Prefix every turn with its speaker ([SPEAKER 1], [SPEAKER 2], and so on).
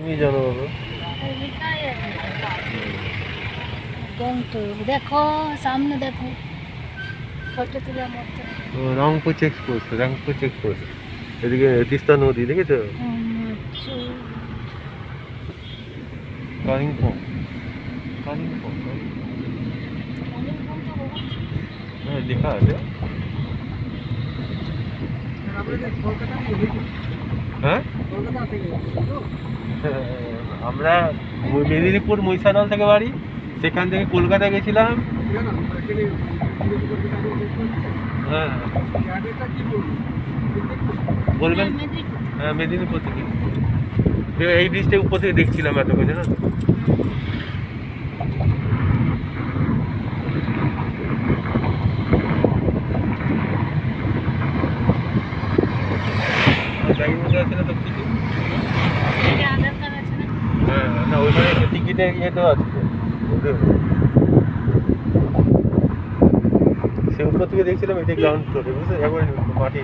[SPEAKER 1] তুমি জানো বাবা।
[SPEAKER 2] দেখো সামনে দেখো ফটো তুলে মতো
[SPEAKER 1] রংপুর চেকপোস্ট, রংপুর চেকপোস্ট। এদিকে তিস্তা নদী দেখেছো? কালিম্পং, কালিম্পং, হ্যাঁ লেখা আছে। হ্যাঁ আমরা মেদিনীপুর মহিষাদল থেকে বাড়ি, সেখান থেকে কলকাতা গেছিলাম। হ্যাঁ বলবেন। হ্যাঁ মেদিনীপুর থেকে এই ব্রিজটা উপর থেকে দেখছিলাম এতক্ষণ, জানো তো। ব্যাগের মধ্যে আছে না তো কিছু? হ্যাঁ না ওইখানে টিকিটের ইয়েতেও আছে। সে উপর থেকে দেখছিলাম, এটা গ্রাউন্ড ফ্লোরে, বুঝতে একবার মাটি।